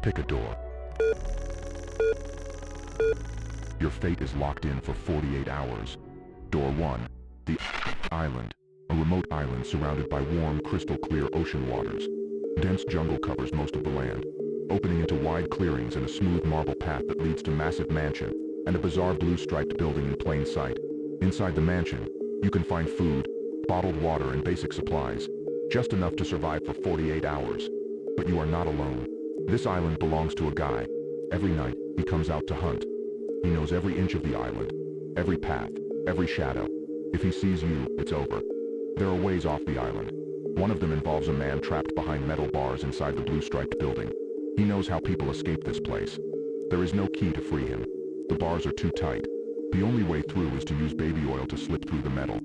Pick a door. Your fate is locked in for 48 hours. Door 1. The island. A remote island surrounded by warm, crystal-clear ocean waters. Dense jungle covers most of the land, opening into wide clearings and a smooth marble path that leads to massive mansion and a bizarre blue-striped building in plain sight. Inside the mansion, you can find food, bottled water and basic supplies, just enough to survive for 48 hours. But you are not alone. This island belongs to a guy. Every night, he comes out to hunt. He knows every inch of the island, every path, every shadow. If he sees you, it's over. There are ways off the island. One of them involves a man trapped behind metal bars inside the blue-striped building. He knows how people escape this place. There is no key to free him. The bars are too tight. The only way through is to use baby oil to slip through the metal.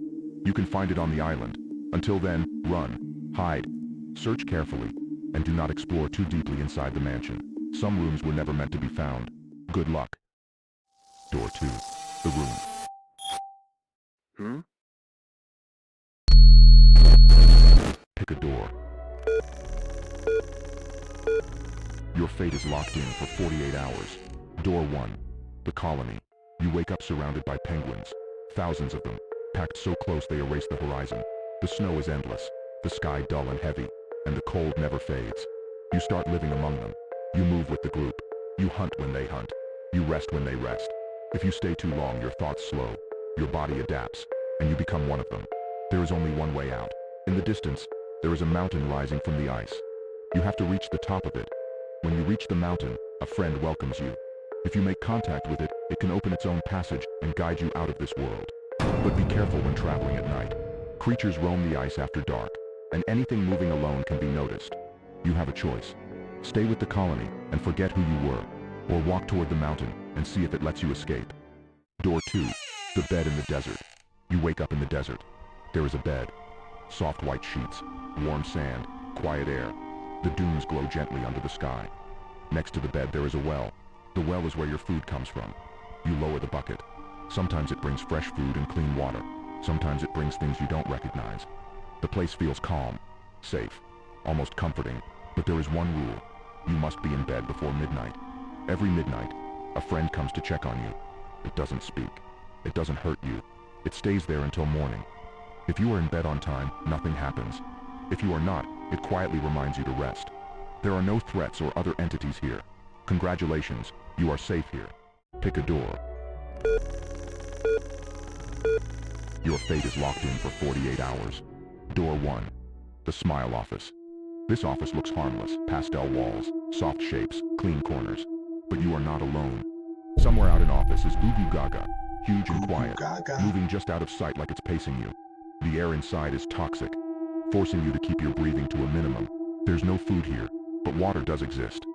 You can find it on the island. Until then, run, hide, search carefully, and do not explore too deeply inside the mansion. Some rooms were never meant to be found. Good luck. Door 2. The room. Pick a door. Your fate is locked in for 48 hours. Door 1. The colony. You wake up surrounded by penguins. Thousands of them, packed so close they erase the horizon. The snow is endless, the sky dull and heavy, and the cold never fades. You start living among them. You move with the group. You hunt when they hunt. You rest when they rest. If you stay too long, your thoughts slow. Your body adapts, and you become one of them. There is only one way out. In the distance, there is a mountain rising from the ice. You have to reach the top of it. When you reach the mountain, a friend welcomes you. If you make contact with it, it can open its own passage and guide you out of this world. But be careful when traveling at night. Creatures roam the ice after dark, and anything moving alone can be noticed. You have a choice. Stay with the colony and forget who you were, or walk toward the mountain and see if it lets you escape. Door 2. The bed in the desert. You wake up in the desert. There is a bed. Soft white sheets, warm sand, quiet air. The dunes glow gently under the sky. Next to the bed there is a well. The well is where your food comes from. You lower the bucket. Sometimes it brings fresh food and clean water. Sometimes it brings things you don't recognize. The place feels calm, safe, almost comforting. But there is one rule. You must be in bed before midnight. Every midnight, a friend comes to check on you. It doesn't speak. It doesn't hurt you. It stays there until morning. If you are in bed on time, nothing happens. If you are not, it quietly reminds you to rest. There are no threats or other entities here. Congratulations, you are safe here. Pick a door. Your fate is locked in for 48 hours. Door 1. The Smile Office. This office looks harmless. Pastel walls, soft shapes, clean corners. But you are not alone. Somewhere out in office is Goo Goo Gaga, huge and quiet, moving just out of sight like it's pacing you. The air inside is toxic, forcing you to keep your breathing to a minimum. There's no food here, but water does exist.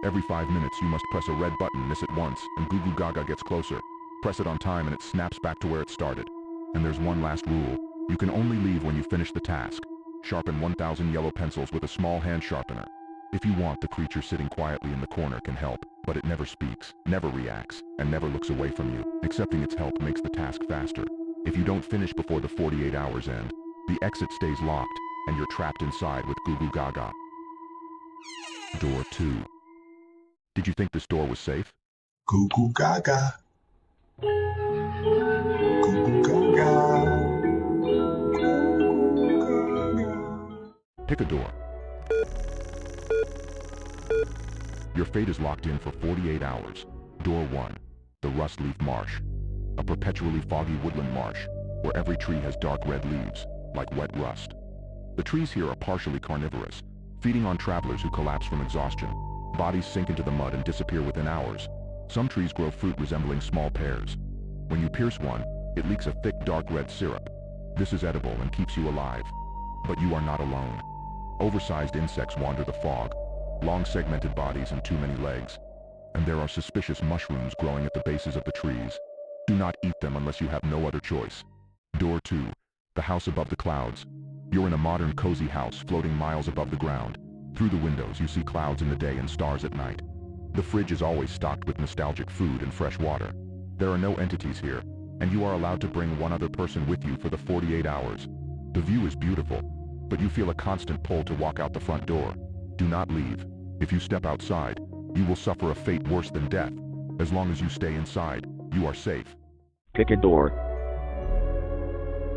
Every 5 minutes you must press a red button, miss it once, and Goo Goo Gaga gets closer. Press it on time and it snaps back to where it started. And there's one last rule. You can only leave when you finish the task. Sharpen 1,000 yellow pencils with a small hand sharpener. If you want, the creature sitting quietly in the corner can help, but it never speaks, never reacts, and never looks away from you. Accepting its help makes the task faster. If you don't finish before the 48 hours end, the exit stays locked, and you're trapped inside with Goo Goo Gaga. Door 2. Did you think this door was safe? Goo Goo Gaga. Goo Goo Gaga. Pick a door. Your fate is locked in for 48 hours. Door 1. The Rust Leaf Marsh. A perpetually foggy woodland marsh, where every tree has dark red leaves, like wet rust. The trees here are partially carnivorous, feeding on travelers who collapse from exhaustion. Bodies sink into the mud and disappear within hours. Some trees grow fruit resembling small pears. When you pierce one, it leaks a thick dark red syrup. This is edible and keeps you alive. But you are not alone. Oversized insects wander the fog, long segmented bodies and too many legs. And there are suspicious mushrooms growing at the bases of the trees. Do not eat them unless you have no other choice. Door 2. The House Above the Clouds. You're in a modern cozy house floating miles above the ground. Through the windows you see clouds in the day and stars at night. The fridge is always stocked with nostalgic food and fresh water. There are no entities here, and you are allowed to bring one other person with you for the 48 hours. The view is beautiful, but you feel a constant pull to walk out the front door. Do not leave. If you step outside, You will suffer a fate worse than death. As long as you stay inside, you are safe. Pick a door.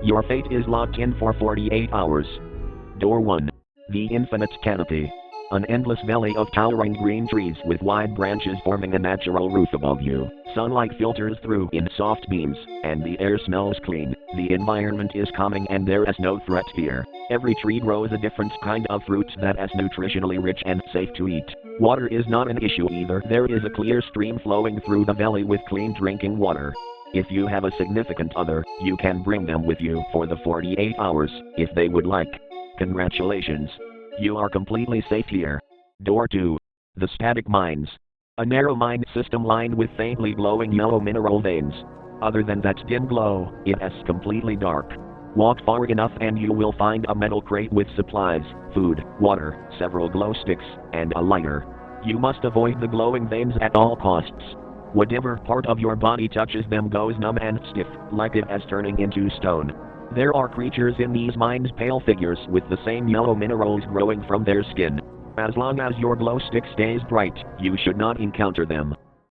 Your fate is locked in for 48 hours. Door 1. The Infinite Canopy. An endless valley of towering green trees with wide branches forming a natural roof above you. Sunlight filters through in soft beams, and the air smells clean. The environment is calming and there is no threat here. Every tree grows a different kind of fruit that is nutritionally rich and safe to eat. Water is not an issue either. There is a clear stream flowing through the valley with clean drinking water. If you have a significant other, you can bring them with you for the 48 hours, if they would like. Congratulations. You are completely safe here. Door 2. The Static Mines. A narrow mine system lined with faintly glowing yellow mineral veins. Other than that dim glow, it is completely dark. Walk far enough and you will find a metal crate with supplies, food, water, several glow sticks, and a lighter. You must avoid the glowing veins at all costs. Whatever part of your body touches them goes numb and stiff, like it is turning into stone. There are creatures in these mines, pale figures with the same yellow minerals growing from their skin. As long as your glow stick stays bright, you should not encounter them.